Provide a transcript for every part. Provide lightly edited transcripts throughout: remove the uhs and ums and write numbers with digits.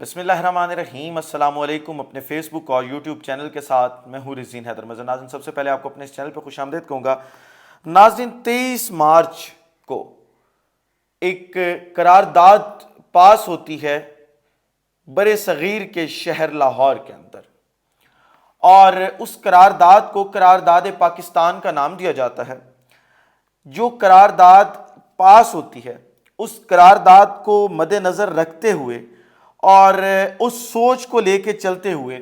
بسم اللہ الرحمن الرحیم۔ السلام علیکم۔ اپنے فیس بک اور یوٹیوب چینل کے ساتھ میں ہوں رزین حیدر مزن۔ ناظرین، سب سے پہلے آپ کو اپنے اس چینل پہ خوش آمدید کہوں گا۔ ناظرین، 23 مارچ کو ایک قرارداد پاس ہوتی ہے بر صغیر کے شہر لاہور کے اندر، اور اس قرارداد کو قرارداد پاکستان کا نام دیا جاتا ہے۔ جو قرارداد پاس ہوتی ہے اس قرارداد کو مد نظر رکھتے ہوئے اور اس سوچ کو لے کے چلتے ہوئے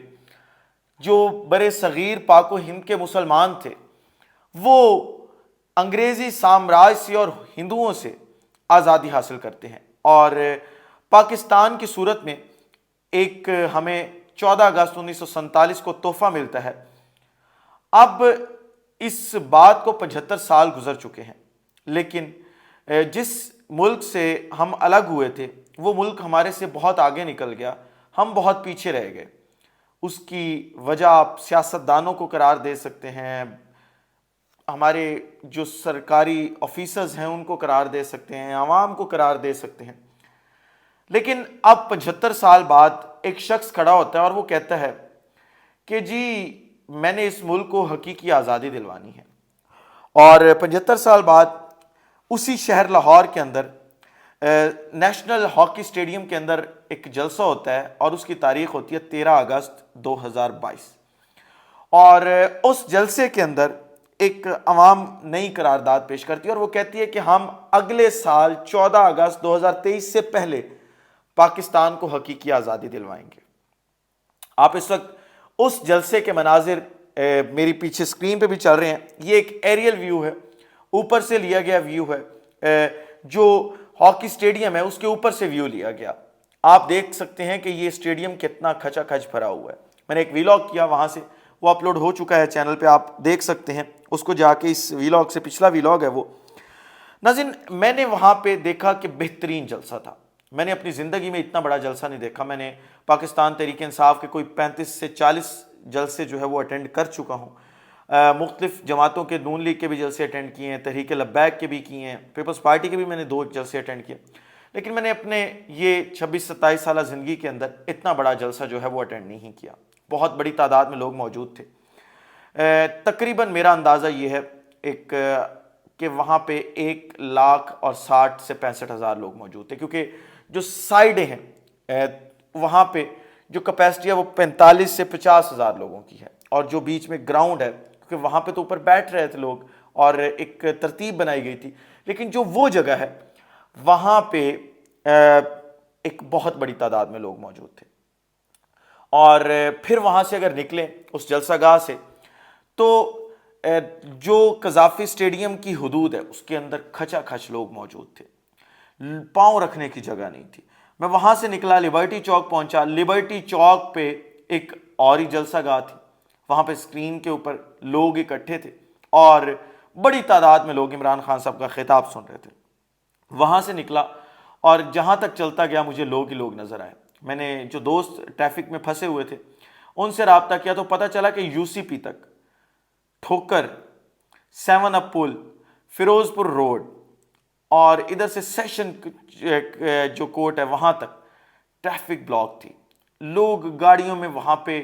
جو بر صغیر پاک و ہند کے مسلمان تھے وہ انگریزی سامراج سے اور ہندوؤں سے آزادی حاصل کرتے ہیں، اور پاکستان کی صورت میں ایک ہمیں 14 اگست 1947 کو تحفہ ملتا ہے۔ اب اس بات کو 75 سال گزر چکے ہیں، لیکن جس ملک سے ہم الگ ہوئے تھے وہ ملک ہمارے سے بہت آگے نکل گیا، ہم بہت پیچھے رہ گئے۔ اس کی وجہ آپ سیاستدانوں کو قرار دے سکتے ہیں، ہمارے جو سرکاری آفیسرز ہیں ان کو قرار دے سکتے ہیں، عوام کو قرار دے سکتے ہیں، لیکن اب 75 سال بعد ایک شخص کھڑا ہوتا ہے اور وہ کہتا ہے کہ جی میں نے اس ملک کو حقیقی آزادی دلوانی ہے۔ اور 75 سال بعد اسی شہر لاہور کے اندر نیشنل ہاکی اسٹیڈیم کے اندر ایک جلسہ ہوتا ہے، اور اس کی تاریخ ہوتی ہے 13 اگست 2022، اور اس جلسے کے اندر ایک عوام نئی قرارداد پیش کرتی ہے، اور وہ کہتی ہے کہ ہم اگلے سال 14 اگست 2023 سے پہلے پاکستان کو حقیقی آزادی دلوائیں گے۔ آپ اس وقت اس جلسے کے مناظر میری پیچھے سکرین پہ بھی چل رہے ہیں۔ یہ ایک ایریل ویو ہے، اوپر سے لیا گیا ویو ہے، جو ہاکی اسٹیڈیم ہے اس کے اوپر سے ویو لیا گیا۔ آپ دیکھ سکتے ہیں کہ یہ اسٹیڈیم کتنا کھچا کھچ بھرا ہوا ہے۔ میں نے ایک ویلاگ کیا وہاں سے، وہ اپلوڈ ہو چکا ہے چینل پہ، آپ دیکھ سکتے ہیں اس کو جا کے۔ اس ویلاگ سے پچھلا ویلاگ ہے وہ۔ ناظرین، میں نے وہاں پہ دیکھا کہ بہترین جلسہ تھا۔ میں نے اپنی زندگی میں اتنا بڑا جلسہ نہیں دیکھا۔ میں نے پاکستان تحریک انصاف کے کوئی 35 سے 40 جلسے جو ہے وہ اٹینڈ کر چکا ہوں۔ مختلف جماعتوں کے، نون لیگ کے بھی جلسے اٹینڈ کیے ہیں، تحریک لبیک کے بھی کیے ہیں، پیپلز پارٹی کے بھی میں نے 2 جلسے اٹینڈ کیے، لیکن میں نے اپنے یہ 26-27 سالہ زندگی کے اندر اتنا بڑا جلسہ جو ہے وہ اٹینڈ نہیں کیا۔ بہت بڑی تعداد میں لوگ موجود تھے۔ تقریباً میرا اندازہ یہ ہے کہ وہاں پہ 1,60,000 سے 65,000 لوگ موجود تھے، کیونکہ جو سائڈیں ہیں وہاں پہ جو کیپیسٹی ہے وہ 45 سے 50,000 لوگوں کی ہے، اور جو بیچ میں گراؤنڈ ہے کیونکہ وہاں پہ تو اوپر بیٹھ رہے تھے لوگ اور ایک ترتیب بنائی گئی تھی، لیکن جو وہ جگہ ہے وہاں پہ ایک بہت بڑی تعداد میں لوگ موجود تھے۔ اور پھر وہاں سے اگر نکلیں اس جلسہ گاہ سے تو جو قذافی اسٹیڈیم کی حدود ہے اس کے اندر کھچا کھچ لوگ موجود تھے، پاؤں رکھنے کی جگہ نہیں تھی۔ میں وہاں سے نکلا، لبرٹی چوک پہنچا۔ لبرٹی چوک پہ ایک اور ہی جلسہ گاہ تھی، وہاں پہ اسکرین کے اوپر لوگ اکٹھے تھے اور بڑی تعداد میں لوگ عمران خان صاحب کا خطاب سن رہے تھے۔ وہاں سے نکلا اور جہاں تک چلتا گیا مجھے لوگ ہی لوگ نظر آئے۔ میں نے جو دوست ٹریفک میں پھنسے ہوئے تھے ان سے رابطہ کیا تو پتہ چلا کہ یو سی پی تک، ٹھوکر، 7 اپ پل، فیروز پور روڈ اور ادھر سے سیشن جو کورٹ ہے وہاں تک ٹریفک بلاک تھی۔ لوگ گاڑیوں میں وہاں پہ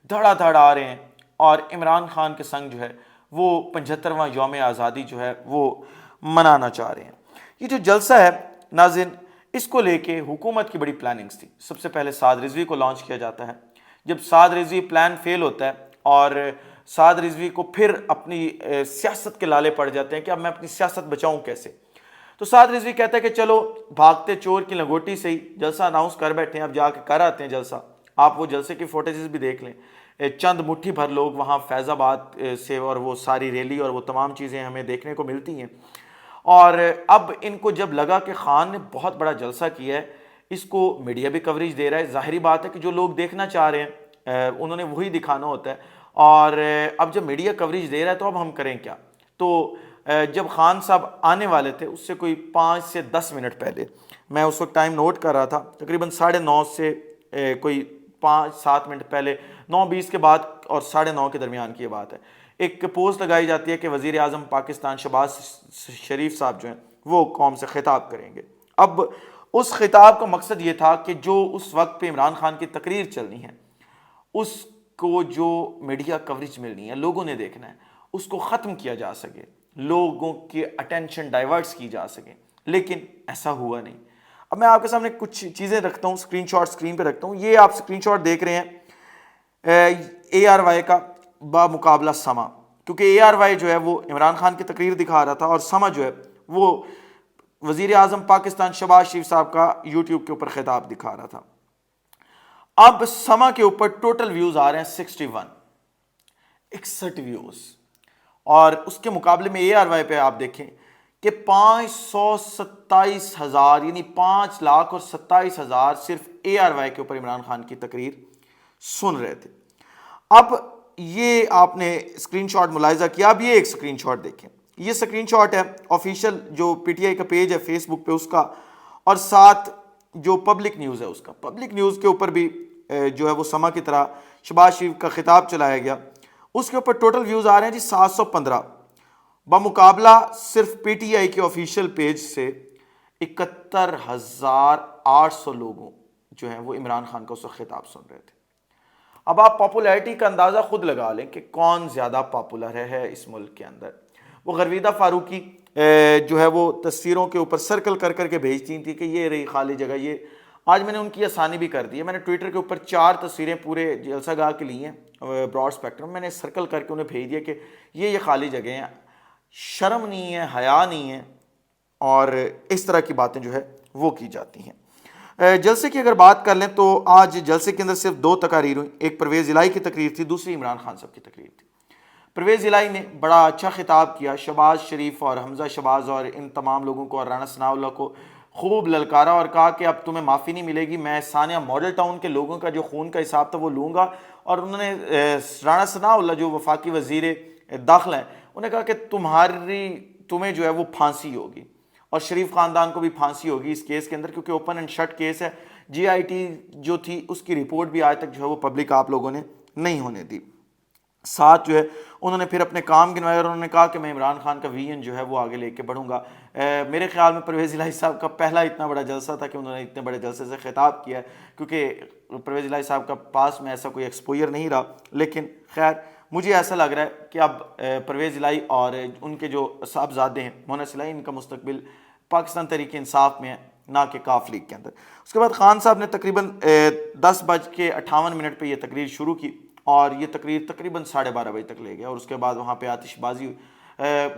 دھڑا دھڑ آ رہے ہیں اور عمران خان کے سنگ جو ہے وہ 75واں یوم آزادی جو ہے وہ منانا چاہ رہے ہیں۔ یہ جو جلسہ ہے ناظرین، اس کو لے کے حکومت کی بڑی پلاننگز تھی۔ سب سے پہلے سعد رضوی کو لانچ کیا جاتا ہے۔ جب سعد رضوی پلان فیل ہوتا ہے اور سعد رضوی کو پھر اپنی سیاست کے لالے پڑ جاتے ہیں کہ اب میں اپنی سیاست بچاؤں کیسے، تو سعد رضوی کہتا ہے کہ چلو بھاگتے چور کی لنگوٹی سے ہی جلسہ اناؤنس کر بیٹھے ہیں، اب جا کے کر آتے ہیں جلسہ۔ آپ وہ جلسے کی فوٹیجز بھی دیکھ لیں، چند مٹھی بھر لوگ وہاں فیض آباد سے، اور وہ ساری ریلی اور وہ تمام چیزیں ہمیں دیکھنے کو ملتی ہیں۔ اور اب ان کو جب لگا کہ خان نے بہت بڑا جلسہ کیا ہے، اس کو میڈیا بھی کوریج دے رہا ہے، ظاہری بات ہے کہ جو لوگ دیکھنا چاہ رہے ہیں انہوں نے وہی دکھانا ہوتا ہے، اور اب جب میڈیا کوریج دے رہا ہے تو اب ہم کریں کیا۔ تو جب خان صاحب آنے والے تھے اس سے کوئی 5 سے 10 منٹ پہلے، میں اس وقت ٹائم نوٹ کر رہا تھا، تقریباً 9:30 سے کوئی 5-7 منٹ پہلے، 9:20 کے بعد اور 9:30 کے درمیان کی یہ بات ہے، ایک پوسٹ لگائی جاتی ہے کہ وزیر اعظم پاکستان شہباز شریف صاحب جو ہیں وہ قوم سے خطاب کریں گے۔ اب اس خطاب کا مقصد یہ تھا کہ جو اس وقت پہ عمران خان کی تقریر چلنی ہے اس کو جو میڈیا کوریج ملنی ہے، لوگوں نے دیکھنا ہے، اس کو ختم کیا جا سکے، لوگوں کی اٹینشن ڈائیورٹس کی جا سکے، لیکن ایسا ہوا نہیں۔ اب میں آپ کے سامنے کچھ چیزیں رکھتا ہوں، اسکرین شاٹ اسکرین پہ رکھتا ہوں۔ یہ آپ اسکرین شاٹ دیکھ رہے ہیں اے آر وائی کا بمقابلہ سما، کیونکہ اے آر وائی جو ہے وہ عمران خان کی تقریر دکھا رہا تھا اور سما جو ہے وہ وزیر اعظم پاکستان شہباز شریف صاحب کا یوٹیوب کے اوپر خطاب دکھا رہا تھا۔ اب سما کے اوپر ٹوٹل ویوز آ رہے ہیں 61 ویوز، اور اس کے مقابلے میں اے آر وائی پہ آپ دیکھیں کہ 527,000 یعنی 5,27,000 صرف اے آر وائی کے اوپر عمران خان کی تقریر سن رہے تھے۔ اب یہ آپ نے اسکرین شاٹ ملاحظہ کیا، اب یہ ایک اسکرین شاٹ دیکھیں، یہ اسکرین شاٹ ہے آفیشیل جو پی ٹی آئی کا پیج ہے فیس بک پہ اس کا، اور ساتھ جو پبلک نیوز ہے اس کا۔ پبلک نیوز کے اوپر بھی جو ہے وہ سما کی طرح شہباز شریف کا خطاب چلایا گیا، اس کے اوپر ٹوٹل ویوز آ رہے ہیں جی 715، بمقابلہ صرف پی ٹی آئی کے آفیشیل پیج سے 71,800 لوگوں جو ہیں وہ عمران خان کا اس وقت خطاب سن رہے تھے۔ اب آپ پاپولیرٹی کا اندازہ خود لگا لیں کہ کون زیادہ پاپولر ہے اس ملک کے اندر۔ وہ غرویدہ فاروقی جو ہے وہ تصویروں کے اوپر سرکل کر کر کے بھیجتی تھی کہ یہ رہی خالی جگہ، یہ آج میں نے ان کی آسانی بھی کر دی ہے، میں نے ٹویٹر کے اوپر 4 تصویریں پورے جلسہ گاہ کے لی ہیں براڈ اسپیکٹرم، میں نے سرکل کر کے انہیں بھیج دیا کہ یہ خالی جگہ ہیں۔ شرم نہیں ہے، حیا نہیں ہے، اور اس طرح کی باتیں جو ہے وہ کی جاتی ہیں۔ جلسے کی اگر بات کر لیں تو آج جلسے کے اندر صرف 2 تقاریر ہوئیں، ایک پرویز الہی کی تقریر تھی، دوسری عمران خان صاحب کی تقریر تھی۔ پرویز الہی نے بڑا اچھا خطاب کیا، شہباز شریف اور حمزہ شہباز اور ان تمام لوگوں کو اور رانا ثناء اللہ کو خوب للکارا اور کہا کہ اب تمہیں معافی نہیں ملے گی، میں ثانیہ ماڈل ٹاؤن کے لوگوں کا جو خون کا حساب تھا وہ لوں گا۔ اور انہوں نے رانا ثناء اللہ جو وفاقی وزیر داخلہ ہیں انہیں کہا کہ تمہیں جو ہے وہ پھانسی ہوگی، اور شریف خاندان کو بھی پھانسی ہوگی اس کیس کے اندر، کیونکہ اوپن اینڈ شٹ کیس ہے۔ جی آئی ٹی جو تھی اس کی رپورٹ بھی آج تک جو ہے وہ پبلک آپ لوگوں نے نہیں ہونے دی۔ ساتھ جو ہے انہوں نے پھر اپنے کام گنوائے اور انہوں نے کہا کہ میں عمران خان کا ویژن جو ہے وہ آگے لے کے بڑھوں گا۔ میرے خیال میں پرویز الہی صاحب کا پہلا اتنا بڑا جلسہ تھا کہ انہوں نے اتنے بڑے جلسے سے خطاب کیا ہے، کیونکہ پرویز الہی صاحب کا پاس میں ایسا کوئی ایکسپوئر نہیں رہا۔ لیکن خیر مجھے ایسا لگ رہا ہے کہ اب پرویز الہی اور ان کے جو صاحبزادے ہیں مونس الہی، ان کا مستقبل پاکستان تحریک انصاف میں ہے، نہ کہ کاف لیگ کے اندر۔ اس کے بعد خان صاحب نے تقریباً 10:58 پہ یہ تقریر شروع کی، اور یہ تقریر تقریباً 12:30 بجے تک لے گیا، اور اس کے بعد وہاں پہ آتش بازی ہوئی۔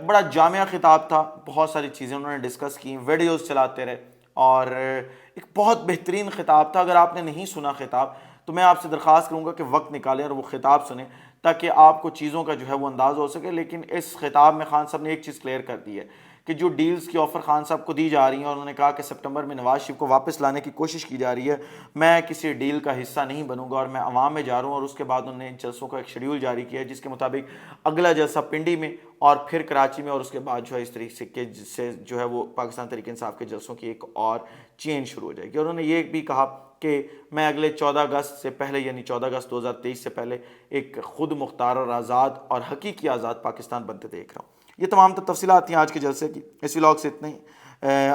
بڑا جامعہ خطاب تھا، بہت ساری چیزیں انہوں نے ڈسکس کی، ویڈیوز چلاتے رہے، اور ایک بہت بہترین خطاب تھا۔ اگر آپ نے نہیں سنا خطاب تو میں آپ سے درخواست کروں گا کہ وقت نکالیں اور وہ خطاب سنیں، تاکہ آپ کو چیزوں کا جو ہے وہ انداز ہو سکے۔ لیکن اس خطاب میں خان صاحب نے ایک چیز کلیئر کر دی ہے کہ جو ڈیلز کی آفر خان صاحب کو دی جا رہی ہیں، اور انہوں نے کہا کہ سپٹمبر میں نواز شریف کو واپس لانے کی کوشش کی جا رہی ہے، میں کسی ڈیل کا حصہ نہیں بنوں گا اور میں عوام میں جا رہا ہوں۔ اور اس کے بعد انہوں نے ان جلسوں کا ایک شیڈیول جاری کیا ہے، جس کے مطابق اگلا جلسہ پنڈی میں اور پھر کراچی میں، اور اس کے بعد جو ہے اس طریقے سے جو ہے وہ پاکستان تحریک انصاف کے جلسوں کی ایک اور چین شروع ہو جائے گی۔ اور انہوں نے یہ بھی کہا کہ میں اگلے 14 اگست سے پہلے، یعنی 14 اگست 2023 سے پہلے ایک خود مختار اور آزاد اور حقیقی آزاد پاکستان بنتے دیکھ رہا ہوں۔ یہ تمام تفصیلات تھیں آج کے جلسے کی۔ اس ولاگ سے اتنا ہی،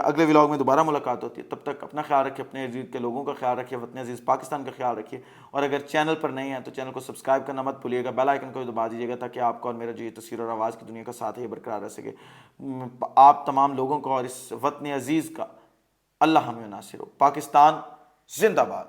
اگلے ولاگ میں دوبارہ ملاقات ہوتی ہے۔ تب تک اپنا خیال رکھیے، اپنے عزیز کے لوگوں کا خیال رکھیے، وطن عزیز پاکستان کا خیال رکھیے، اور اگر چینل پر نئے ہیں تو چینل کو سبسکرائب کرنا مت بھولیے گا، بیل آئیکن کو دبا دیجیے گا، تاکہ آپ کو اور میرا جو یہ تصویر اور آواز کی دنیا کا ساتھ ہے یہ برقرار رہ سکے۔ آپ تمام لوگوں کو اور اس وطن عزیز کا اللہ حامی و ناصر ہو۔ پاکستان زندہ باد۔